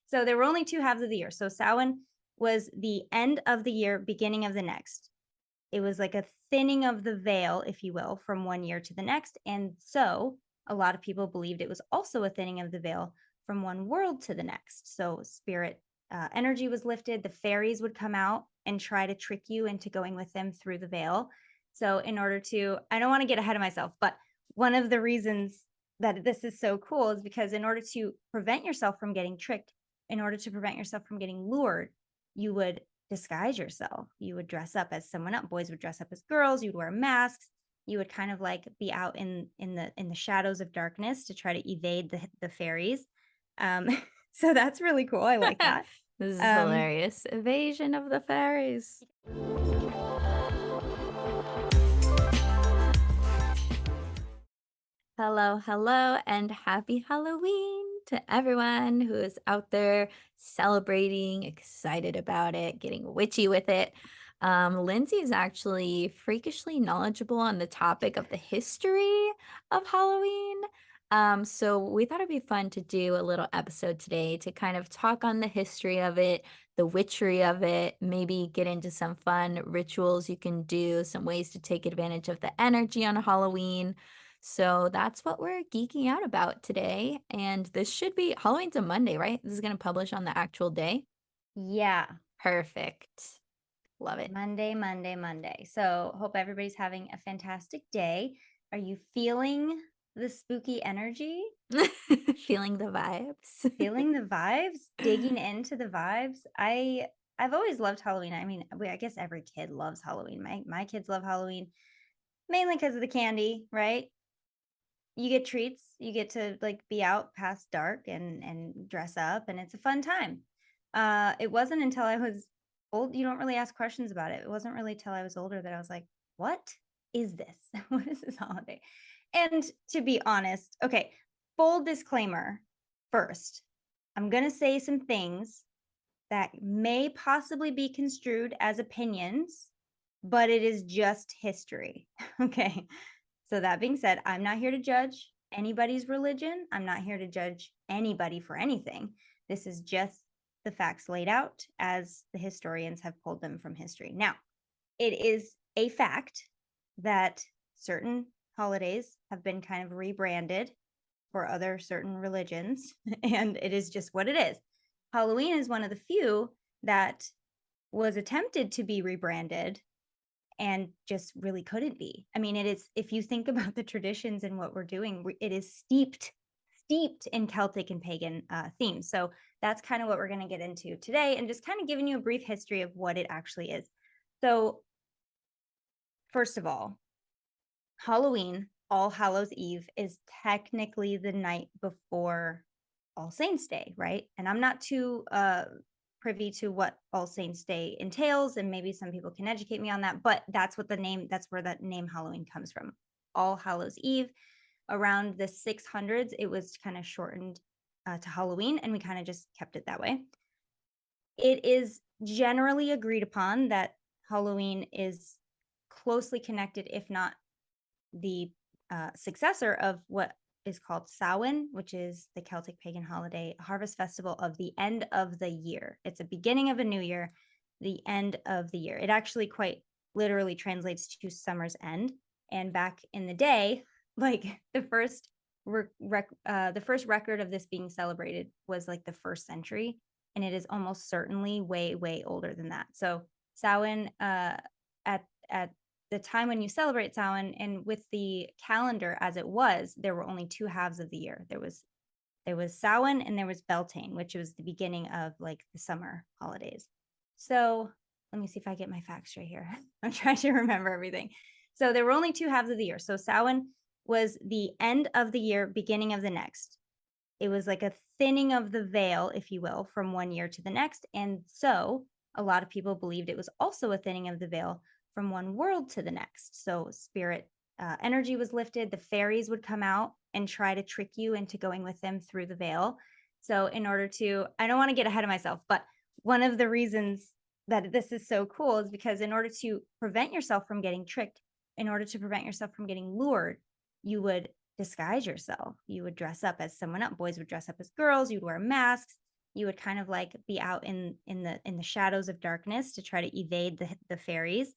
So there were only two halves of the year. So Samhain was the end of the year, beginning of the next. It was like a thinning of the veil, if you will, from one year to the next. And so a lot of people believed it was also a thinning of the veil from one world to the next. So spirit energy was lifted. The fairies would come out and try to trick you into going with them through the veil. So, in order to, I don't want to get ahead of myself, but one of the reasons that this is so cool is because in order to prevent yourself from getting tricked, in order to prevent yourself from getting lured, you would disguise yourself. You would dress up as someone else. Boys would dress up as girls. You'd wear masks. You would kind of like be out in the shadows of darkness to try to evade the fairies. Um, so that's really cool. I like that. This is Um, hilarious. Evasion of the fairies. Hello, hello, and happy Halloween to everyone who is out there celebrating, excited about it, getting witchy with it. Lindsay is actually freakishly knowledgeable on the topic of the history of Halloween. So we thought it'd be fun to do a little episode today to kind of talk on the history of it, the witchery of it, maybe get into some fun rituals you can do, some ways to take advantage of the energy on Halloween. So that's what we're geeking out about today. And this should be Halloween's a Monday, right? This is going to publish on the actual day. yeah, Perfect. Love it. Monday, Monday, Monday. So hope everybody's having a fantastic day. Are you feeling the spooky energy? Feeling the vibes. Feeling the vibes, digging into the vibes. I've always loved Halloween. I mean, I guess every kid loves Halloween. My kids love Halloween mainly because of the candy, right? You get treats, you get to like be out past dark and dress up, and it's a fun time. It wasn't until I was old, you don't really ask questions about it. It wasn't really till I was older that I was like, what is this? What is this holiday? And to be honest, okay, full disclaimer first, I'm going to say some things that may possibly be construed as opinions, but it is just history. Okay. So, that being said, I'm not here to judge anybody's religion. I'm not here to judge anybody for anything. This is just the facts laid out as the historians have pulled them from history. Now, it is a fact that certain holidays have been kind of rebranded for other certain religions, and it is just what it is. Halloween is one of the few that was attempted to be rebranded and just really couldn't be. I mean, it is, if you think about the traditions and what we're doing, it is steeped in Celtic and pagan themes. So that's kind of what we're going to get into today, and just kind of giving you a brief history of what it actually is. So, first of all, Halloween, All Hallows Eve, is technically the night before All Saints Day, right? And I'm not too privy to what All Saints Day entails, and maybe some people can educate me on that, but that's where that name Halloween comes from. All Hallows Eve. Around the 600s, it was kind of shortened to Halloween, and we kind of just kept it that way. It is generally agreed upon that Halloween is closely connected, if not the successor of what is called Samhain, which is the Celtic pagan holiday, harvest festival of the end of the year. It's a beginning of a new year, the end of the year. It actually quite literally translates to summer's end. And back in the day, like the first record of this being celebrated was like the first century, and it is almost certainly way older than that. So Samhain, at the time when you celebrate Samhain, and with the calendar as it was, there were only two halves of the year. There was Samhain and there was Beltane, which was the beginning of like the summer holidays. So let me see if I get my facts straight here. I'm trying to remember everything. So there were only two halves of the year. So Samhain was the end of the year, beginning of the next. It was like a thinning of the veil, if you will, from one year to the next. And so a lot of people believed it was also a thinning of the veil from one world to the next. So spirit energy was lifted. The fairies would come out and try to trick you into going with them through the veil. So, in order to, I don't want to get ahead of myself, but one of the reasons that this is so cool is because in order to prevent yourself from getting tricked, in order to prevent yourself from getting lured, you would disguise yourself. You would dress up as someone else. Boys would dress up as girls. You'd wear masks. you would kind of like be out in the shadows of darkness to try to evade the fairies.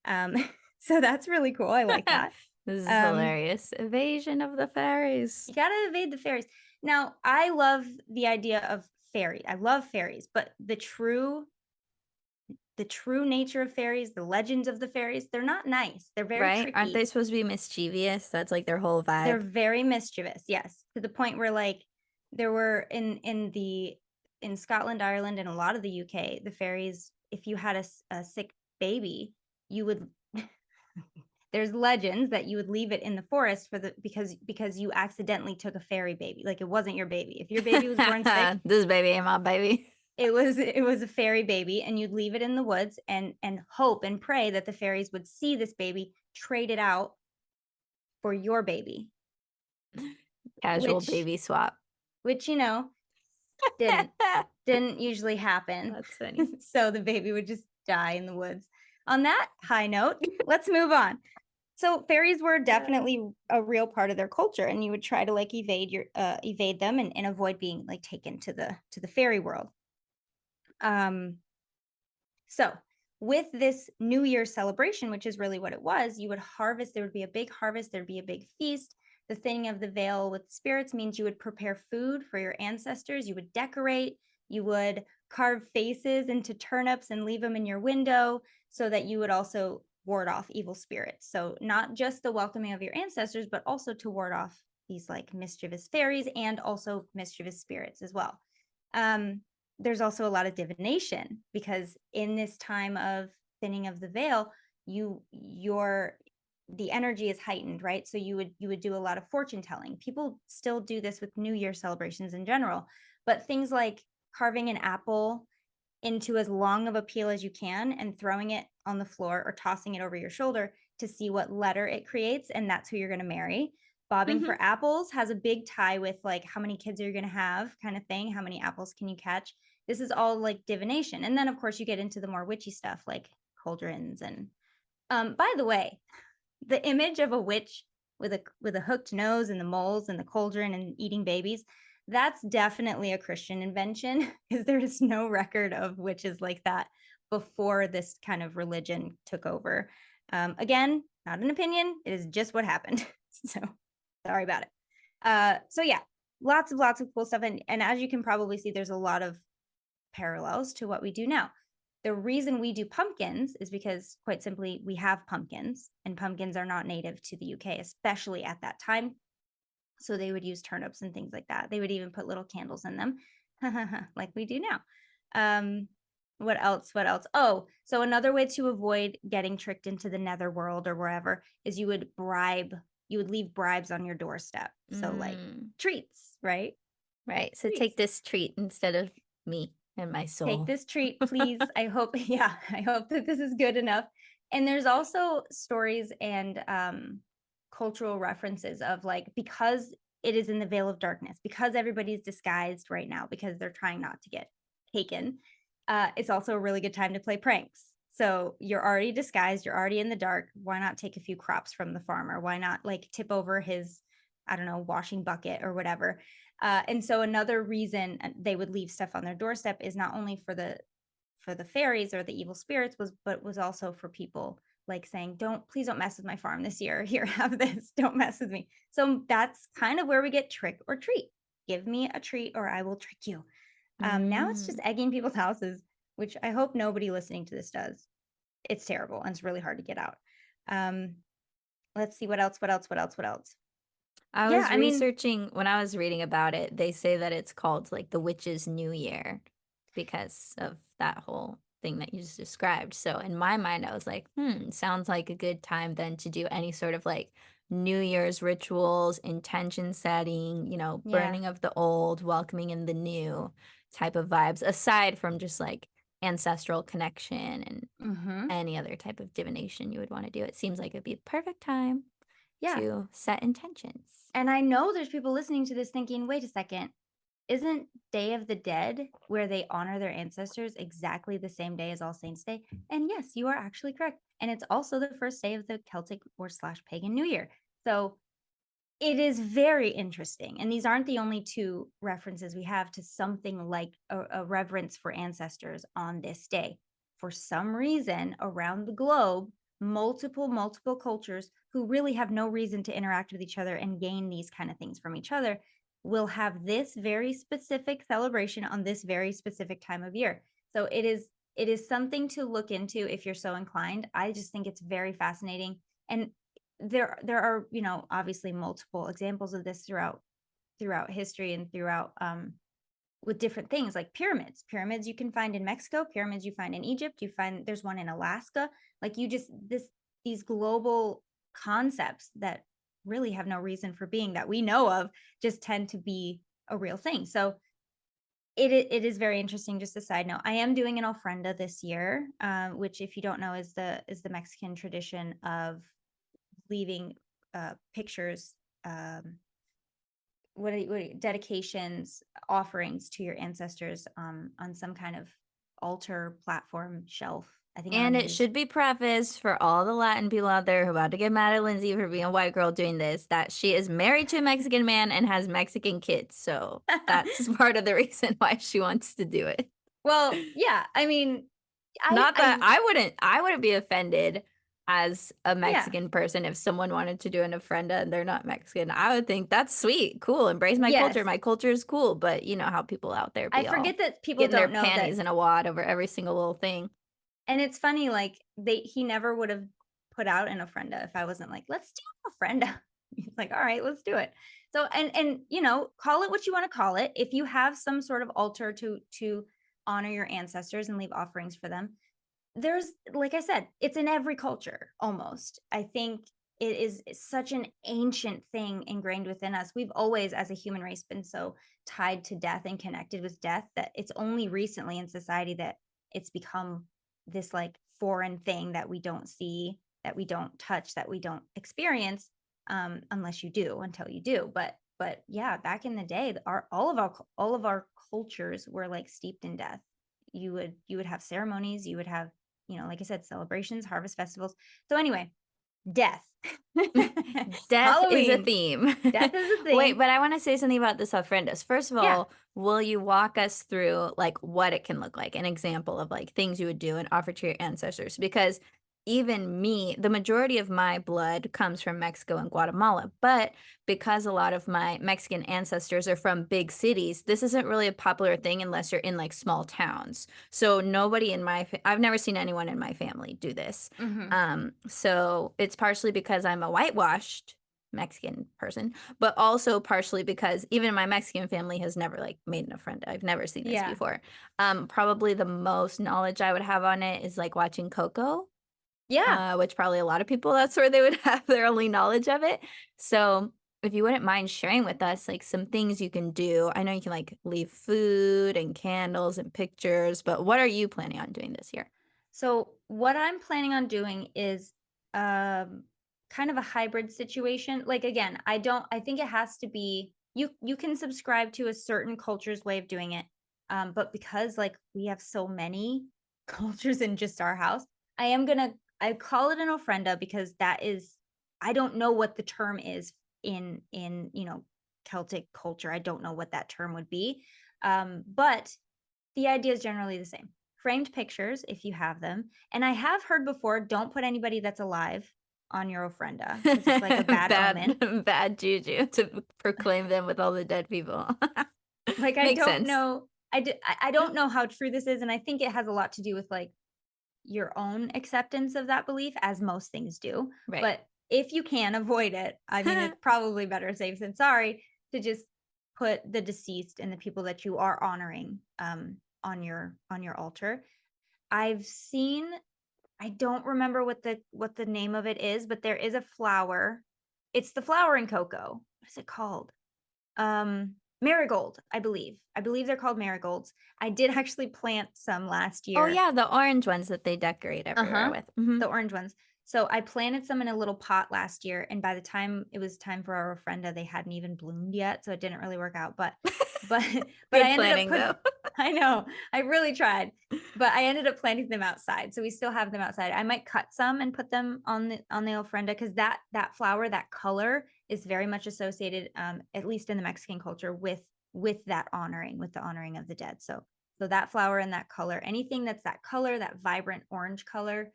Um, so that's really cool. I like that. This is Um, hilarious. Evasion of the fairies. you gotta evade the fairies. Now, I love the idea of fairy. I love fairies, but the true nature of fairies, the legends of the fairies, they're not nice. They're very Right? Aren't tricky. they supposed to be mischievous? That's like their whole They're vibe. very mischievous, yes, to the point where, like, there were in Scotland, Ireland, and a lot of the UK, the fairies, if you had a sick baby, you would there's legends that you would leave it in the forest for the because you accidentally took a fairy baby, like, it wasn't your baby. If your baby was born sick, This baby ain't my baby. it was a fairy baby, and you'd leave it in the woods and hope and pray that the fairies would see this baby, trade it out for your baby, Casual which baby swap. which, didn't didn't usually happen. That's funny. So the baby would just die in the woods. On that high note, let's move on. So fairies were Uh, definitely a real part of their culture, and you would try to like evade them and avoid being like taken to the fairy world. Um, So, with this New Year celebration, which is really what it was, you would harvest, there would be a big harvest, there'd be a big feast. The thinning of the veil with spirits means you would prepare food for your ancestors, you would decorate, you would carve faces into turnips and leave them in your window so that you would also ward off evil spirits. So, not just the welcoming of your ancestors, but also to ward off these like mischievous fairies and also mischievous spirits as well. Um, there's also a lot of divination because in this time of thinning of the veil, your the energy is heightened, right? So you would do a lot of fortune telling. People still do this with New Year celebrations in general, but things like carving an apple into as long of a peel as you can and throwing it on the floor or tossing it over your shoulder to see what letter it creates, and that's who you're going to marry. Bobbing mhm. for apples has a big tie with like how many kids are you going to have kind of thing, how many apples can you catch. This is all like divination, and then of course you get into the more witchy stuff like cauldrons. And by the way, the image of a witch with a hooked nose and the moles and the cauldron and eating babies, that's definitely a Christian invention because there is no record of witches like that before this kind of religion took over. Again, not an opinion, it is just what happened. So sorry about it. So yeah, lots of cool stuff, and as you can probably see, there's a lot of parallels to what we do now. The reason we do pumpkins is because, quite simply, we have pumpkins, and pumpkins are not native to the UK, especially at that time. So they would use turnips and things like that. They would even put little candles in them, like we do now. Um, what else? What else? Oh, so another way to avoid getting tricked into the netherworld or wherever is you would leave bribes on your doorstep. So, like Mm, treats, right? right. So Treats. take this treat instead of me and my Take soul. this treat, please. I hope, yeah, I hope that this is good enough. And there's also stories and cultural references of like, because it is in the veil of darkness, because everybody's disguised right now, because they're trying not to get taken. It's also a really good time to play pranks. So you're already disguised, you're already in the dark. Why not take a few crops from the farmer? Why not like tip over his, I don't know, washing bucket or whatever? And so another reason they would leave stuff on their doorstep is not only for the fairies or the evil spirits but was also for people like saying, don't, please don't mess with my farm this year. Here, have this. Don't mess with me. So that's kind of where we get trick or treat. Give me a treat or I will trick you. Now it's just Mm. egging people's houses, which I hope nobody listening to this does. It's terrible and it's really hard to get out. Um, let's see what else, what else, what else, what else. I Yeah, was I mean, researching when I was reading about it, they say that it's called like the witch's new year because of that whole thing that you just described. So in my mind, I was like, sounds like a good time then to do any sort of like New Year's rituals, intention setting, yeah. burning of the old, welcoming in the new type of vibes, aside from just like ancestral connection and Hmm. any other type of divination you would want to do. It seems like it'd be a perfect time Yeah. to set intentions. And I know there's people listening to this thinking, wait a second, isn't Day of the Dead, where they honor their ancestors, exactly the same day as All Saints Day? And yes, you are actually correct. And it's also the first day of the Celtic or slash pagan New Year. So It is very interesting, and these aren't the only 2 references we have to something like a reverence for ancestors on this day. For some reason, around the globe, multiple cultures who really have no reason to interact with each other and gain these kind of things from each other will have this very specific celebration on this very specific time of year. So it is something to look into if you're so inclined. I just think it's very fascinating, and there are, obviously multiple examples of this throughout history and throughout with different things like pyramids you can find in Mexico, pyramids you find in Egypt, you find there's one in Alaska. Like, you just this these global concepts that really have no reason for being that we know of just tend to be a real thing. So it is very interesting. Just a side note, I am doing an ofrenda this year, which, if you don't know, is the Mexican tradition of leaving pictures, um, dedications, offerings to your ancestors, on some kind of altar, platform, shelf. I think on a And it muse. should be prefaced for all the Latin people out there who are about to get mad at Lindsay for being a white girl doing this, that she is married to a Mexican man and has Mexican kids. So that's part of the reason why she wants to do it. Well, yeah. I mean, Not that I I wouldn't be offended as a yeah, Mexican person if someone wanted to do an ofrenda and they're not Mexican. I would think that's sweet, cool, embrace my culture. yes. My culture is cool, but you know how people out there I be all forget that people getting their don't know that. panties in a wad over every single little thing. And it's funny, like, he never would have put out an ofrenda if I wasn't like, "Let's do an ofrenda." He's like, "All right, let's do it." So, and call it what you wanna call it. If you have some sort of altar to honor your ancestors and leave offerings for them, there's like I said, it's in every culture almost. I think it is such an ancient thing ingrained within us. We've always, as a human race, been so tied to death and connected with death that it's only recently in society that it's become this like foreign thing that we don't see, that we don't touch, that we don't experience, unless you do, until you do. But yeah, back in the day, all of our cultures were like steeped in death. You would have ceremonies, you would have, like I said, celebrations, harvest festivals. So anyway, death. Death is a Halloween. theme. Death is a Wait, thing. but I wanna say something about this ofrendas. First of Yeah. all, will you walk us through, like, what it can look like? An example of, like, things you would do and offer to your ancestors? Because even me, the majority of my blood comes from Mexico and Guatemala, but because a lot of my Mexican ancestors are from big cities, this isn't really a popular thing unless you're in, like, small towns. So nobody in my I've never seen anyone in my family do this. Hmm. So it's partially because I'm a whitewashed Mexican person, but also partially because even my Mexican family has never like made an ofrenda. I've never seen this Yeah. before. Probably the most knowledge I would have on it is like watching Coco, Yeah. which probably a lot of people that's where they would have their only knowledge of it. So if you wouldn't mind sharing with us like some things you can do. I know you can like leave food and candles and pictures, but what are you planning on doing this year? So what I'm planning on doing is kind of a hybrid situation. Like, again, I think it has to be, you can subscribe to a certain culture's way of doing it. But because like we have so many cultures in just our house, I call it an ofrenda because that is, I don't know what the term is in Celtic culture. I don't know what that term would be. But the idea is generally the same. Framed pictures, if you have them. And I have heard before, don't put anybody that's alive on your ofrenda because it's like a bad omen. Bad juju to proclaim them with all the dead people. Like, I Makes don't sense. know. I don't know how true this is. And I think it has a lot to do with like your own acceptance of that belief, as most things do. Right. But if you can avoid it, I mean, it's probably better safe than sorry to just put the deceased and the people that you are honoring on your altar. I've seen, I don't remember what the name of it is, but there is a flower. It's the flower in cocoa. What is it called? Marigold, I believe. I believe they're called marigolds. I did actually plant some last Oh, year. yeah, the orange ones that they decorate everywhere Uh-huh. with. Mhm. The orange ones. So I planted some in a little pot last year, and by the time it was time for our ofrenda, they hadn't even bloomed yet, so it didn't really work out. But but Good I ended up planning, putting though. I know, I really tried. But I ended up planting them outside, so we still have them outside. I might cut some and put them on the ofrenda because that flower, that color is very much associated, at least in the Mexican culture, with that honoring, with the honoring of the dead. So that flower and that color, anything that's that color, that vibrant orange color,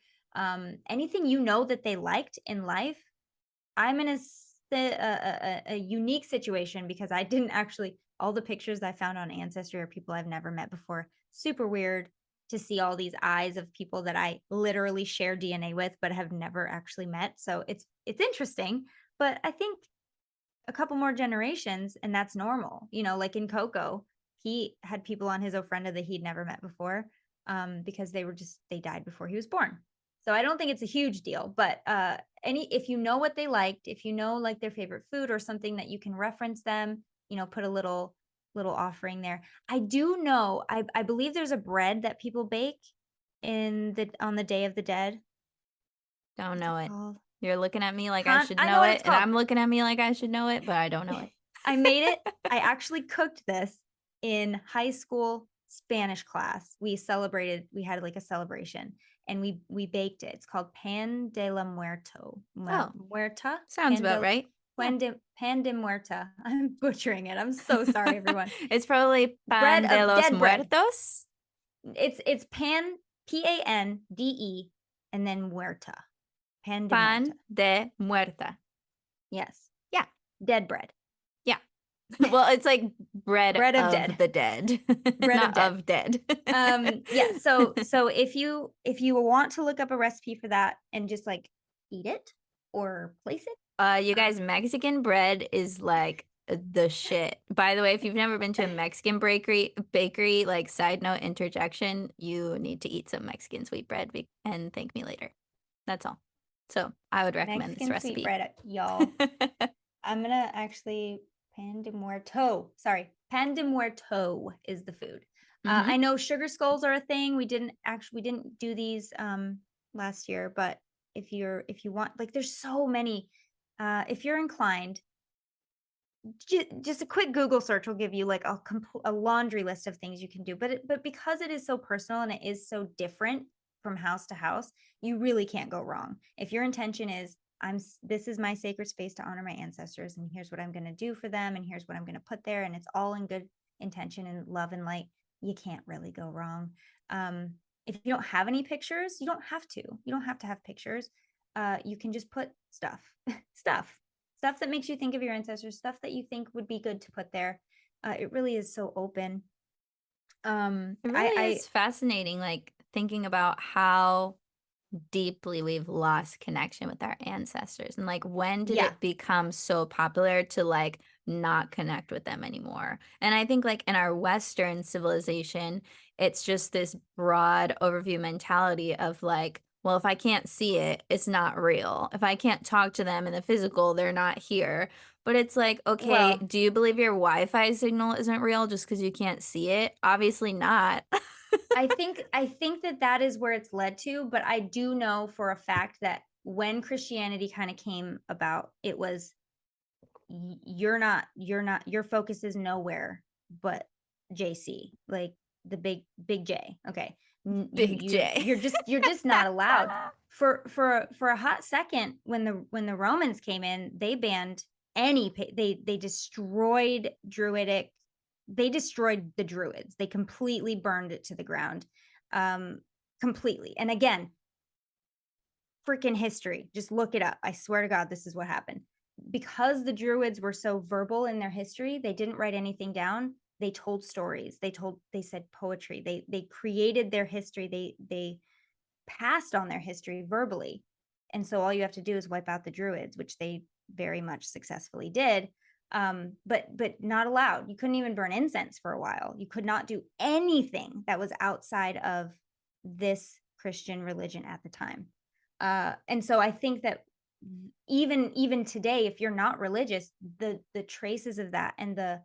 anything that they liked in life. I'm in a unique situation because I didn't actually, all the pictures I found on Ancestry are people I've never met before. Super weird to see all these eyes of people that I literally share DNA with but have never actually met. So it's interesting, but I think a couple more generations and that's normal. Like in Coco, he had people on his ofrenda that he'd never met before, because they died before he was born. So I don't think it's a huge deal, but if you know what they liked, if you know like their favorite food or something that you can reference them, put a little offering there. I do know, I believe there's a bread that people bake on the Day of the Dead. Don't What's it know it. called? You're looking at me like I should I know know what it, it's and called. I'm looking at me like I should know it, but I don't know it. I made it. I actually cooked this in high school Spanish class. We had like a celebration and we baked it. It's called Pan de la Muerto. Oh, Muerta? sounds about right. Yeah. Pan de Muerta. I'm butchering it. I'm so sorry, everyone. It's probably Bread pan de of los dead bread. muertos. It's Pande and then Muerta. Pan de Muerta. Pan de muerta. Yes. Yeah. Dead bread. Yeah. Well, it's like bread Bread of of dead. the dead, Bread of not dead. of dead. Yeah, so if you want to look up a recipe for that and just like eat it or place it. You guys, Mexican bread is like the shit. By the way, if you've never been to a Mexican bakery, like side note interjection, you need to eat some Mexican sweetbread and thank me later. That's all. So I would recommend this Mexican recipe. sweetbread, y'all. I'm gonna actually pan de muerto. Sorry, pan de muerto is the food. Hmm. I know sugar skulls are a thing. We didn't do these last year, but if you want, like, there's so many. If you're inclined, just a quick Google search will give you like a laundry list of things you can do. But because it is so personal and it is so different from house to house, you really can't go wrong. If your intention is this is my sacred space to honor my ancestors, and here's what I'm going to do for them, and here's what I'm going to put there, and it's all in good intention and love and light, you can't really go wrong. If you don't have any pictures, you don't have to. You don't have to have pictures. You can just put stuff, stuff that makes you think of your ancestors, stuff that you think would be good to put there. It really is so open. It really I is fascinating, like thinking about how deeply we've lost connection with our ancestors and like when did Yeah, it become so popular to like not connect with them anymore. And I think like in our Western civilization it's just this broad overview mentality of like, well, if I can't see it, it's not real. If I can't talk to them in the physical, they're not here. But it's like, okay, well, do you believe your Wi-Fi signal isn't real just because you can't see it? Obviously not. I think that is where it's led to, but I do know for a fact that when Christianity kind of came about, it was you're not your focus is nowhere but JC, like the big J. Okay. Big J. You're just not allowed. For a hot second when the Romans came in, they banned they destroyed druidic, they destroyed the druids. They completely burned it to the ground. Completely. And again, freaking history. Just look it up. I swear to God, this is what happened. Because the Druids were so verbal in their history, they didn't write anything down. They told stories. They said poetry. They created their history. They passed on their history verbally. And so all you have to do is wipe out the Druids, which they very much successfully did. But not allowed. You couldn't even burn incense for a while. You could not do anything that was outside of this Christian religion at the time. And so I think that even today, if you're not religious, the traces of that and the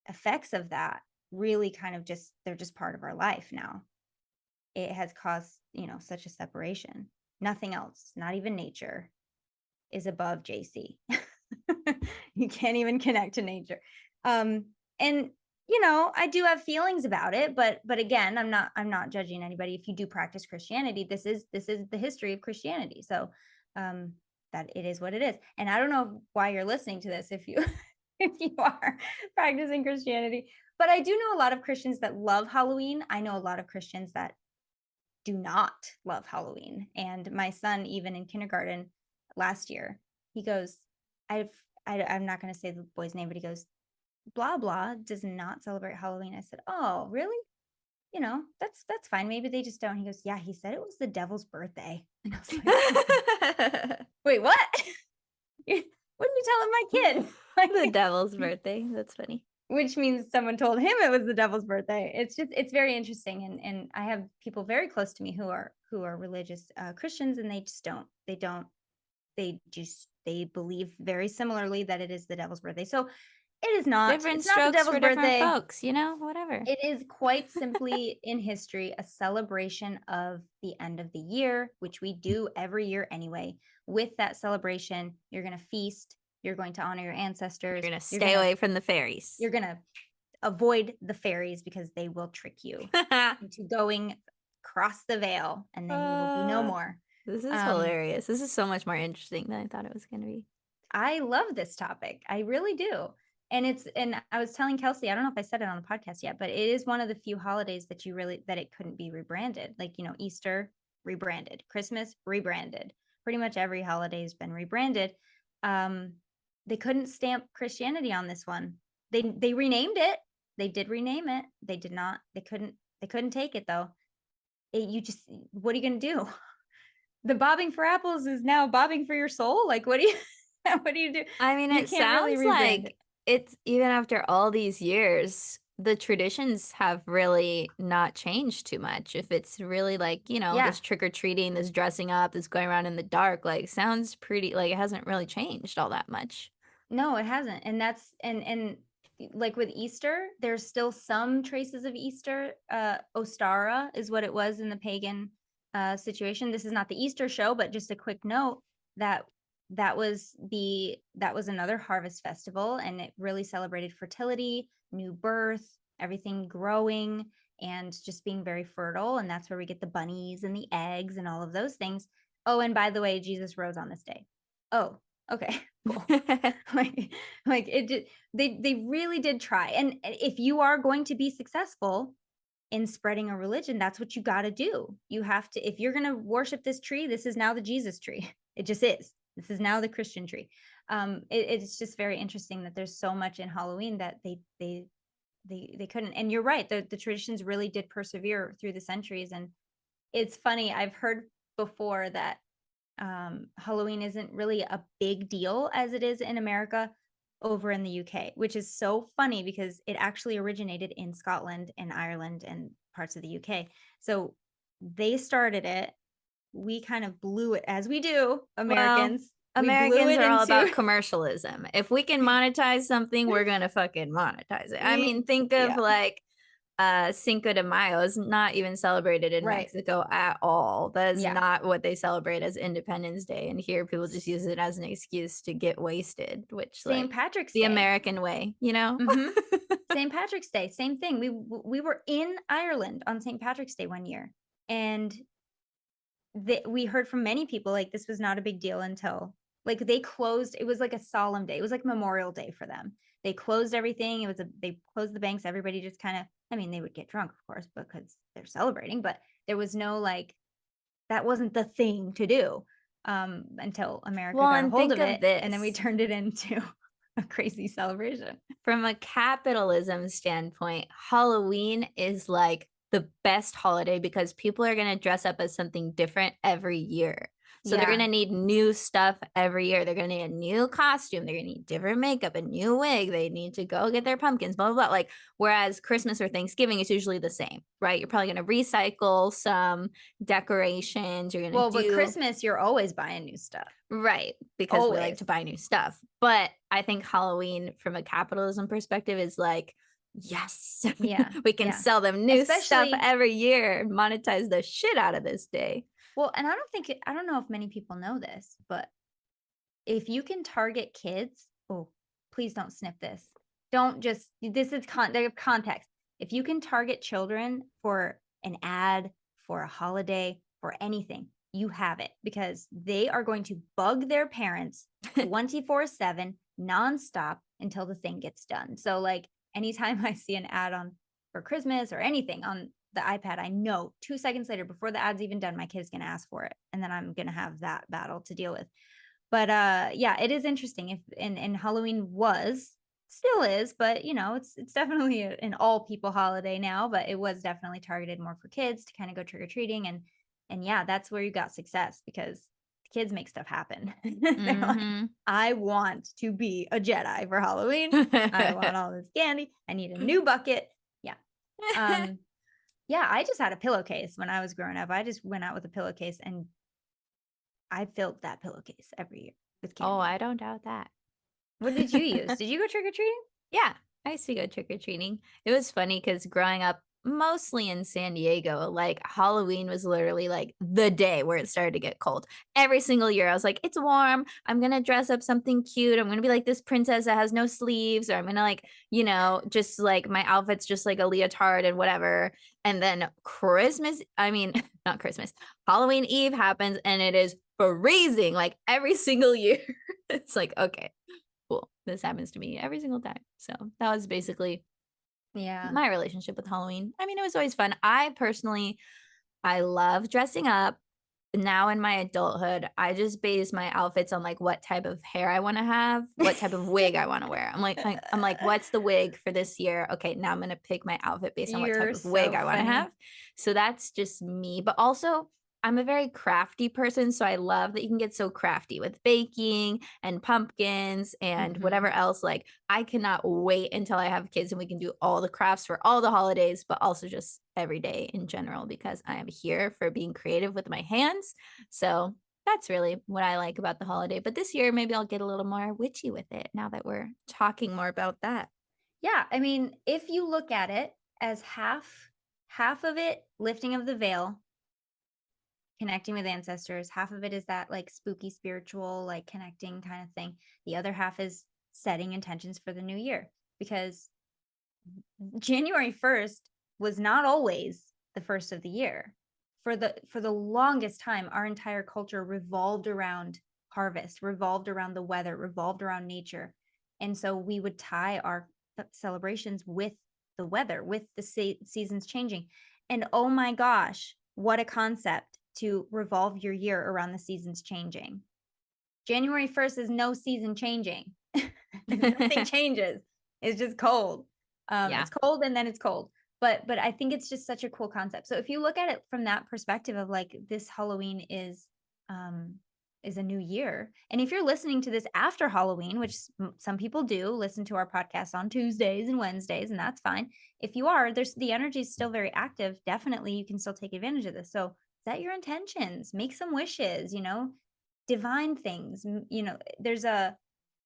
effects of that really kind of they're just part of our life now. It has caused, such a separation. Nothing else, not even nature, is above JC. You can't even connect to nature. And I do have feelings about it, but again, I'm not judging anybody. If you do practice Christianity, this is the history of Christianity. So that it is what it is. And I don't know why you're listening to this if you if you are practicing Christianity, but I do know a lot of Christians that love Halloween. I know a lot of Christians that do not love Halloween. And my son, even in kindergarten last year, he goes, I'm not going to say the boy's name, but he goes, blah blah does not celebrate Halloween. I said, oh, really? That's fine. Maybe they just don't. He goes, yeah, he said it was the devil's birthday. And I was like, wait, what? What are you telling my kid? The Like, devil's birthday. That's funny. which means someone told him it was the devil's birthday. It's very interesting. And I have people very close to me who are religious Christians, and they believe very similarly that it is the devil's birthday. So Different it's not the strokes devil's for different birthday. folks, whatever. It is quite simply in history a celebration of the end of the year, which we do every year anyway. With that celebration, you're going to feast, you're going to honor your You're ancestors, going to stay away from the fairies. you're going to avoid the fairies because they will trick you into going across the veil, and then you will be no more. This is hilarious. This is so much more interesting than I thought it was going to be. I love this topic. I really do. And I was telling Kelsey, I don't know if I said it on the podcast yet, but it is one of the few holidays that that it couldn't be rebranded. Like, Easter rebranded, Christmas rebranded. Pretty much every holiday has been rebranded. They couldn't stamp Christianity on this one. They renamed it. They did rename it. They did not. They couldn't take it though. What are you going to do? The bobbing for apples is now bobbing for your soul. Like, what do you what do you do? I mean, You it can't really sounds rebrand it. like it's even after all these years, the traditions have really not changed too much. If it's really like, Yeah. this trick or treating, this dressing up, this going around in the dark, like sounds pretty like it hasn't really changed all that much. No, it hasn't. And that's and like with Easter, there's still some traces of Easter. Ostara is what it was in the pagan situation. This is not the Easter show, but just a quick note that that was another harvest festival, and it really celebrated fertility, new birth, everything growing and just being very fertile. And that's where we get the bunnies and the eggs and all of those things. Oh, and by the way, Jesus rose on this day. Oh, okay. Cool. like it did, they really did try. And if you are going to be successful in spreading a religion, that's what you got to do. You have to, if you're going to worship this tree, this is now the Jesus tree. It just is. This is now the Christian tree. It's just very interesting that there's so much in Halloween that they couldn't. And you're right, the traditions really did persevere through the centuries. And it's funny, I've heard before that Halloween isn't really a big deal as it is in America over in the UK, which is so funny because it actually originated in Scotland and Ireland and parts of the UK. So they started it. We kind of blew it, as we do, Well, Americans. We blew Americans it are all about into commercialism. If we can monetize something, we're gonna fucking monetize it. I we mean, think of yeah, like Cinco de Mayo is not even celebrated in right. Mexico at all. That is Yeah. not what they celebrate as Independence Day. And here people just use it as an excuse to get wasted, which St. like Patrick's the Day. American way, you know? Mhm. St. Patrick's Day, same thing. We were in Ireland on St. Patrick's Day one year, and we heard from many people like this was not a big deal until like they closed. It was like a solemn day. It was like Memorial Day for them. They closed everything. They closed the banks. Everybody just kind of, I mean, they would get drunk, of course, because they're celebrating, but there was no like that wasn't the thing to do until America Well, got a and hold think of of it, and then we this. turned it into a crazy celebration. From a capitalism standpoint, Halloween is like the best holiday because people are going to dress up as something different every year. So they're going Yeah. to need new stuff every year. They're going to need a new costume. They're going to need different makeup, a new wig. They need to go get their pumpkins, blah, blah, blah. Like, whereas Christmas or Thanksgiving is usually the same, right? You're probably going to recycle some decorations. You're going to Well, but do Christmas, you're always buying new stuff. right, because we like Always. to buy new stuff. But I think Halloween from a capitalism perspective is like, yes, Yeah. we can Yeah. sell them new stuff Especially, every year, monetize the shit out of this day. well, and I don't know if many people know this, but if you can target kids, oh, please don't snip this. Don't just, this is context. If you can target children for an ad, for a holiday, for anything, you have it because they are going to bug their parents 24/7 nonstop until the thing gets done. So like anytime I see an ad on for Christmas or anything on the iPad, I know 2 seconds later before the ad's even done, my kid's going to ask for it and then I'm going to have that battle to deal with. But yeah, it is interesting if and Halloween was still is, but you know, it's definitely an all people holiday now, but it was definitely targeted more for kids to kind of go trick or treating and yeah, that's where you got success because the kids make stuff happen. They're like, Mhm. I want to be a Jedi for Halloween. I want all this candy. I need a new bucket. Yeah. Um yeah, I just had a pillowcase when I was growing up. I just went out with a pillowcase and I filled that pillowcase every year with Oh, candy. I don't doubt that. What did you use? Did you go trick or treating? Yeah, I used to go trick-or-treating. It was funny because growing up mostly in San Diego, like, Halloween was literally, like, the day where it started to get cold. Every single year, I was like, "It's warm. I'm gonna dress up something cute. I'm gonna be like this princess that has no sleeves, or I'm gonna, like, just, like, my outfit's just like a leotard and whatever." And then Christmas I mean, not Christmas, Halloween Eve happens, and it is freezing, like, every single year. It's like, "Okay, cool. This happens to me every single time." So that was basically Yeah. my relationship with Halloween. I mean, it was always fun. I personally, I love dressing up. Now in my adulthood, I just base my outfits on like what type of hair I want to have, what type of wig I want to wear. I'm like, what's the wig for this year? Okay, now I'm gonna pick my outfit based on what type You're of wig so I want to funny. have. So that's just me. But also, I'm a very crafty person, so I love that you can get so crafty with baking and pumpkins and whatever Mhm. else. Like, I cannot wait until I have kids and we can do all the crafts for all the holidays, but also just every day in general because I am here for being creative with my hands. So that's really what I like about the holiday. But this year, maybe I'll get a little more witchy with it now that we're talking more about that. Yeah, I mean, if you look at it as half of it lifting of the veil, connecting with ancestors, half of it is that like spooky spiritual like connecting kind of thing. The other half is setting intentions for the new year because January 1st was not always the first of the year. For the longest time, our entire culture revolved around harvest, revolved around the weather, revolved around nature. And so we would tie our celebrations with the weather, with the seasons changing. And oh my gosh, what a concept to revolve your year around the seasons changing. January 1st is no season changing. Nothing changes. It's just cold. Yeah. It's cold and then it's cold. But I think it's just such a cool concept. So if you look at it from that perspective of like this Halloween um is a new year. And if you're listening to this after Halloween, which some people do listen to our podcast on Tuesdays and Wednesdays, and that's fine. If you are, there's the energy is still very active. Definitely you can still take advantage of this. So set your intentions, make some wishes, divine things. There's a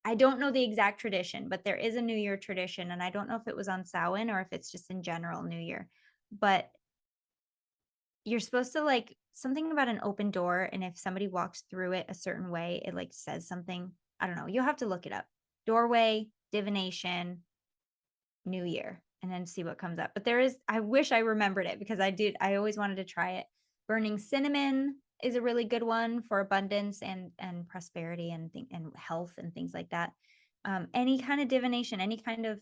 I don't know the exact tradition, but there is a New Year tradition, and I don't know if it was on Samhain or if it's just in general New Year. But you're supposed to like something about an open door, and if somebody walks through it a certain way, it like says something. I don't know. You'll have to look it up. Doorway, divination, New Year, and then see what comes up. But there is I wish I remembered it because I always wanted to try it. Burning cinnamon is a really good one for abundance and prosperity and health and things like that. Any kind of divination, any kind of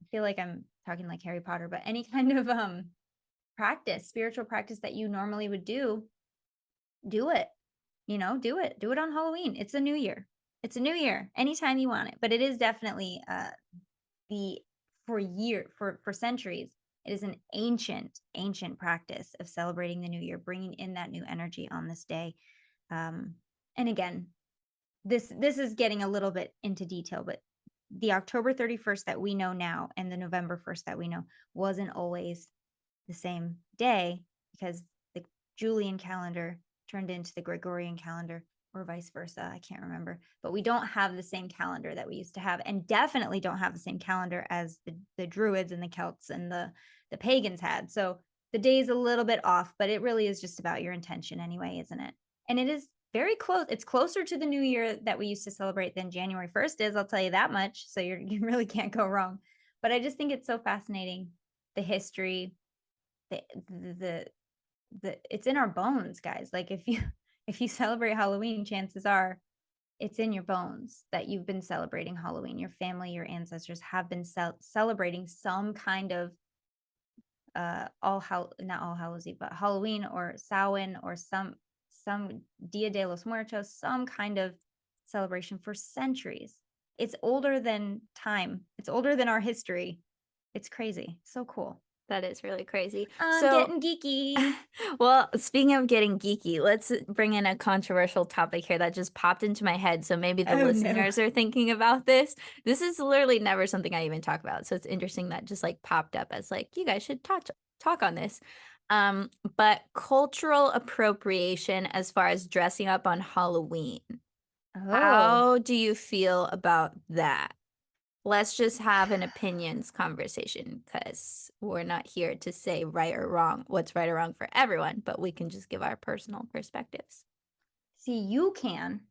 I feel like I'm talking like Harry Potter, but any kind of practice, spiritual practice that you normally would do it. Do it. Do it on Halloween. It's a new year. It's a new year. Anytime you want it. But it is definitely the for centuries it is an ancient practice of celebrating the new year, bringing in that new energy on this day. And again, this is getting a little bit into detail, but the October 31st that we know now and the November 1st that we know wasn't always the same day because the Julian calendar turned into the Gregorian calendar or vice versa. I can't remember, but we don't have the same calendar that we used to have, and definitely don't have the same calendar as the Druids and the Celts and the pagans had. So the day is a little bit off, but it really is just about your intention anyway, isn't it? And it is very close. It's closer to the new year that we used to celebrate than January 1st is. I'll tell you that much. So you really can't go wrong. But I just think it's so fascinating the history, the the it's in our bones, guys. Like if you If you celebrate Halloween, chances are it's in your bones that you've been celebrating Halloween. Your family, your ancestors have been celebrating some kind of not All Hallows Eve, but Halloween or Samhain or some Dia de los Muertos, some kind of celebration for centuries. It's older than time. It's older than our history. It's crazy. So cool. That is really crazy. I'm So, getting geeky. well, speaking of getting geeky, let's bring in a controversial topic here that just popped into my head. So maybe the Oh no. listeners are thinking about this. This is literally never something I even talk about. So it's interesting that just like popped up as like, you guys should talk on this. But cultural appropriation as far as dressing up on Halloween. Oh. How do you feel about that? Let's just have an opinions conversation because we're not here to say right or wrong, what's right or wrong for everyone, but we can just give our personal perspectives. See, you can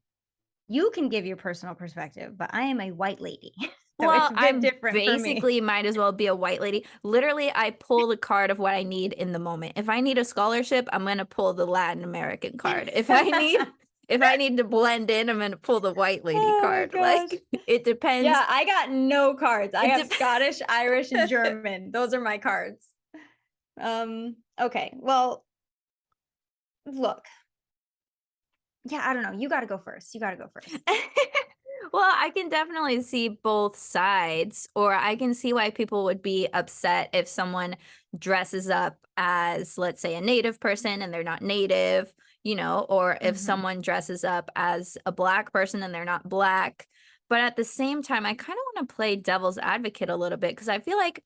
give your personal perspective, but I am a white lady. So it's Well, a bit I'm different for me. basically might as well be a white lady. Literally, I pull the card of what I need in the moment. If I need a scholarship, I'm gonna pull the Latin American card. If I need to blend in, I'm gonna pull the white lady Oh my card. gosh. Like it depends. Yeah, I got no cards. I It have dep Scottish, Irish, and German. Those are my cards. Okay. Well, look. Yeah, I don't know. You gotta go first. You gotta go first. Well, I can definitely see both sides, or I can see why people would be upset if someone dresses up as, let's say, a native person and they're not native, or if Mhm. someone dresses up as a black person and they're not black. But at the same time, I kind of want to play devil's advocate a little bit because I feel like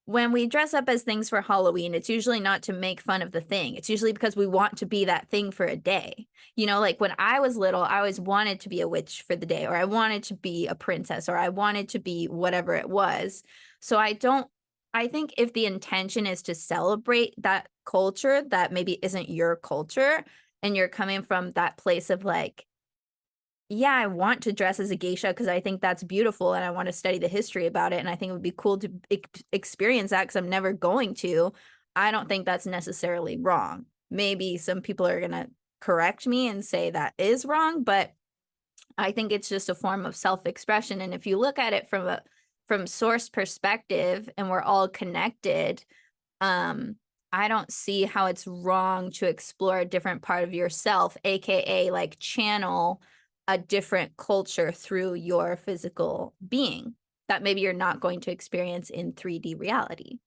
when we dress up as things for Halloween, it's usually not to make fun of the thing. It's usually because we want to be that thing for a day. Like when I was little, I always wanted to be a witch for the day, or I wanted to be a princess, or I wanted to be whatever it was. So I think if the intention is to celebrate that culture that maybe isn't your culture, and you're coming from that place of like, yeah, I want to dress as a geisha because I think that's beautiful and I want to study the history about it. And I think it would be cool to experience that because I'm never going to. I don't think that's necessarily wrong. Maybe some people are going to correct me and say that is wrong, but I think it's just a form of self-expression. And if you look at it from source perspective and we're all connected, um, I don't see how it's wrong to explore a different part of yourself, AKA like channel a different culture through your physical being that maybe you're not going to experience in 3D reality.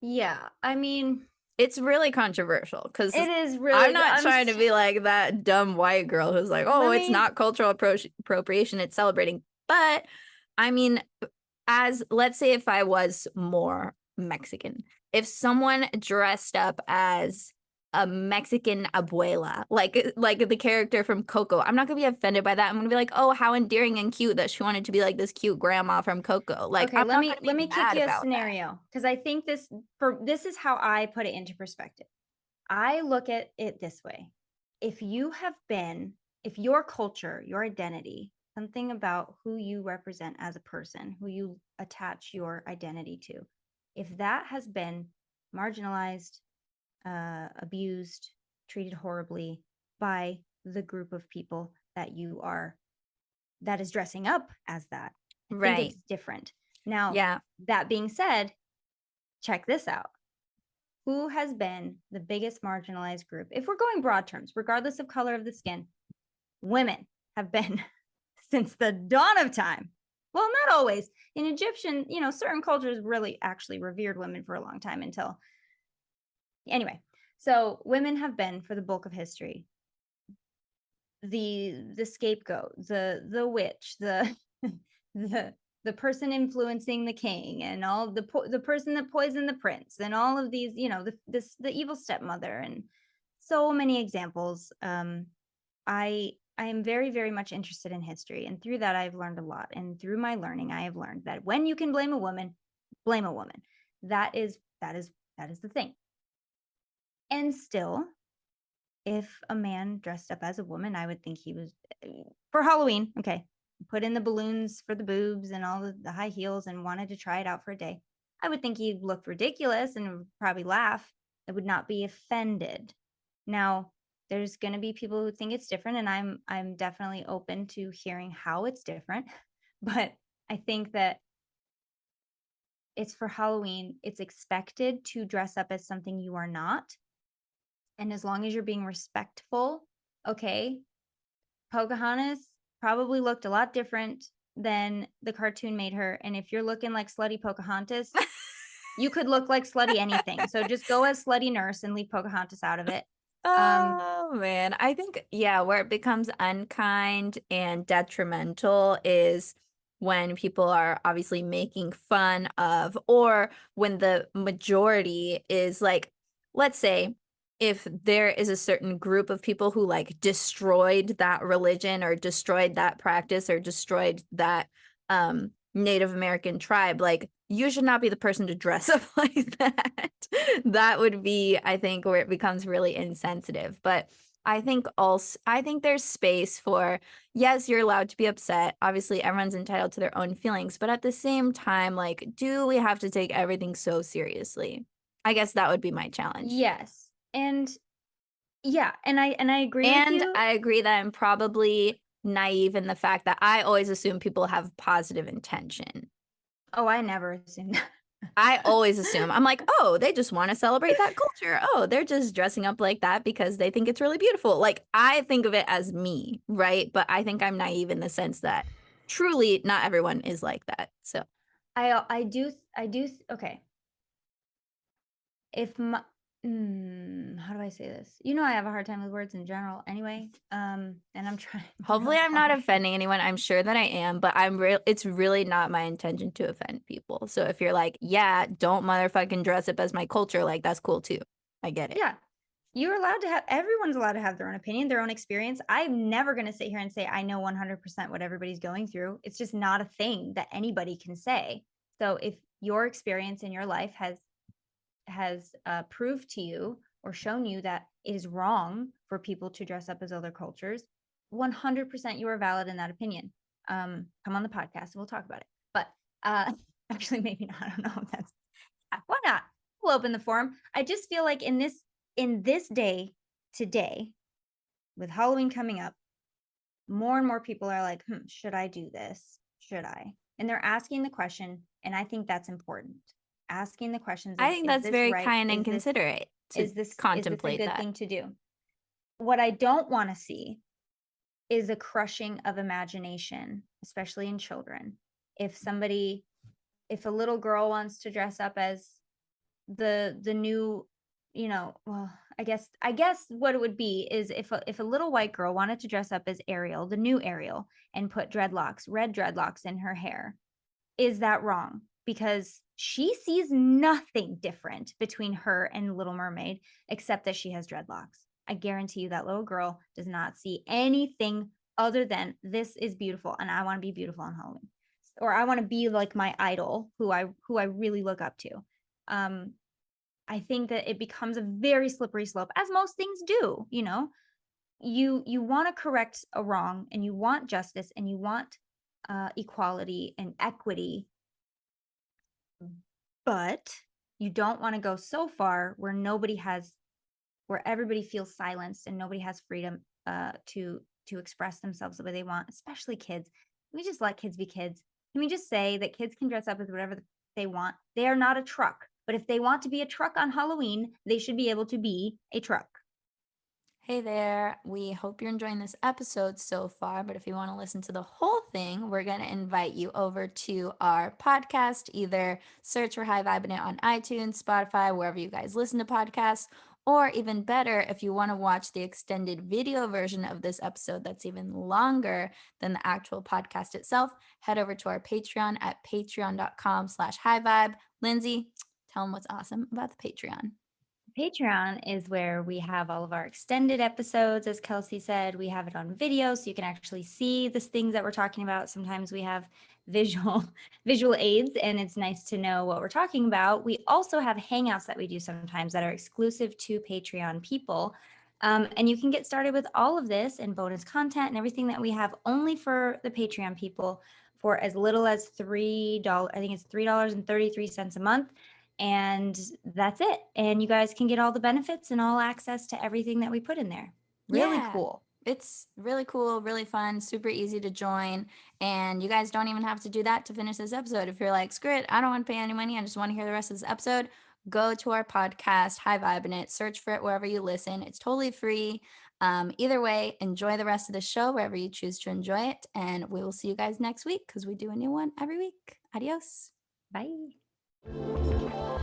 Yeah, I mean, It's really controversial because it is I'm really not trying to be like that dumb white girl who's like, oh, let it's me not cultural appropriation, it's celebrating. But I mean, as let's say if I was more Mexican, if someone dressed up as a Mexican abuela, like the character from Coco, I'm not gonna be offended by that. I'm gonna be like, oh, how endearing and cute that she wanted to be like this cute grandma from Coco. Like, Okay, I'm let not me gonna let be me kick mad you a about that. scenario because I think this is how I put it into perspective. I look at it this way. If you have been, if your culture, your identity, something about who you represent as a person, who you attach your identity to, if that has been marginalized, abused, treated horribly by the group of people that is dressing up as that, I think Right. it's different. Now, Yeah. that being said, check this out. Who has been the biggest marginalized group? If we're going broad terms, regardless of color of the skin, women have been since the dawn of time. Well, not always. In Egyptian, certain cultures really actually revered women for a long time until anyway. So women have been for the bulk of history the scapegoat, the witch, the the the person influencing the king, and all the person that poisoned the prince, and all of these, the evil stepmother, and so many examples. I am very very much interested in history, and through that I've learned a lot. And through my learning, I have learned that when you can blame a woman, blame a woman. That is the thing. And still, if a man dressed up as a woman, I would think he was for Halloween. Okay. Put in the balloons for the boobs and all the high heels and wanted to try it out for a day. I would think he'd look ridiculous and would probably laugh. I would not be offended. Now, There's going to be people who think it's different, and I'm definitely open to hearing how it's different. But I think that it's for Halloween, it's expected to dress up as something you are not. And as long as you're being respectful, okay, Pocahontas probably looked a lot different than the cartoon made her. And if you're looking like slutty Pocahontas, you could look like slutty anything. So just go as slutty nurse and leave Pocahontas out of it. Um, Oh man, I think yeah, where it becomes unkind and detrimental is when people are obviously making fun of, or when the majority is like, let's say if there is a certain group of people who like destroyed that religion or destroyed that practice or destroyed that Native American tribe, like you should not be the person to dress up like that. That would be, I think, where it becomes really insensitive. But I think there's space for, yes, you're allowed to be upset. Obviously, everyone's entitled to their own feelings, but at the same time, like, do we have to take everything so seriously? I guess that would be my challenge. yes. And yeah, and I agree with And you. I agree that I'm probably naive in the fact that I always assume people have positive intention. Oh, I never assumed. I always assume. I'm like, "Oh, they just wanna celebrate that culture. Oh, they're just dressing up like that because they think it's really beautiful." Like, I think of it as me, right? But I think I'm naive in the sense that truly not everyone is like that. So, Okay. If my how do I say this? You know, I have a hard time with words in general anyway. And I'm trying hopefully really I'm not hard. offending anyone. I'm sure that I am, but it's really not my intention to offend people. So if you're like, "Yeah, don't motherfucking dress up as my culture," like, that's cool too. I get it. Yeah. You're allowed to have everyone's allowed to have their own opinion, their own experience. I'm never going to sit here and say I know 100% what everybody's going through. It's just not a thing that anybody can say. So if your experience in your life has proved to you or shown you that it is wrong for people to dress up as other cultures, 100% you are valid in that opinion. Come on the podcast and we'll talk about it. But uh, actually, maybe not. I don't know if that's why not. We'll open the forum. I just feel like in this day today, with Halloween coming up, more and more people are like, should I do this? Should I? And they're asking the question, and I think that's important. Asking the questions I of, think is that's this very right? kind and Is this considerate to is this is this a contemplate good that. thing to do? What I don't want to see is a crushing of imagination, especially in children. If somebody if a little girl wants to dress up as the new, well, I guess what it would be is if a little white girl wanted to dress up as Ariel, the new Ariel, and put red dreadlocks in her hair, is that wrong? Because she sees nothing different between her and Little Mermaid except that she has dreadlocks. I guarantee you that little girl does not see anything other than this is beautiful and I want to be beautiful on Halloween. Or I want to be like my idol who I really look up to. Um I think that it becomes a very slippery slope, as most things do, you know? You wanna correct a wrong, and you want justice, and you want, equality and equity, but you don't wanna go so far where everybody feels silenced and nobody has freedom, to express themselves the way they want, especially kids. Can we just let kids be kids? Can we just say that kids can dress up as whatever they want? They are not a truck, but if they want to be a truck on Halloween, they should be able to be a truck. Hey there. We hope you're enjoying this episode so far, but if you want to listen to the whole thing, we're going to invite you over to our podcast. Either search for High Vibin' It on iTunes, Spotify, wherever you guys listen to podcasts, or even better, if you want to watch the extended video version of this episode that's even longer than the actual podcast itself, head over to our Patreon at patreon.com/highvibe. Lindsay, tell them what's awesome about the Patreon. Patreon is where we have all of our extended episodes. As Kelsey said, we have it on video so you can actually see the things that we're talking about. Sometimes we have visual visual aids and it's nice to know what we're talking about. We also have hangouts that we do sometimes that are exclusive to Patreon people. And you can get started with all of this and bonus content and everything that we have only for the Patreon people for as little as $3. I think it's $3.33 a month, and that's it. And you guys can get all the benefits and all access to everything that we put in there. Really Yeah. cool. It's really cool, really fun, super easy to join. And you guys don't even have to do that to finish this episode. If you're like, screw it, I don't want to pay any money. I just want to hear the rest of this episode. Go to our podcast, Hi Vibin It, search for it wherever you listen. It's totally free. Either way, enjoy the rest of the show wherever you choose to enjoy it. And we will see you guys next week because we do a new one every week. Adios. Bye.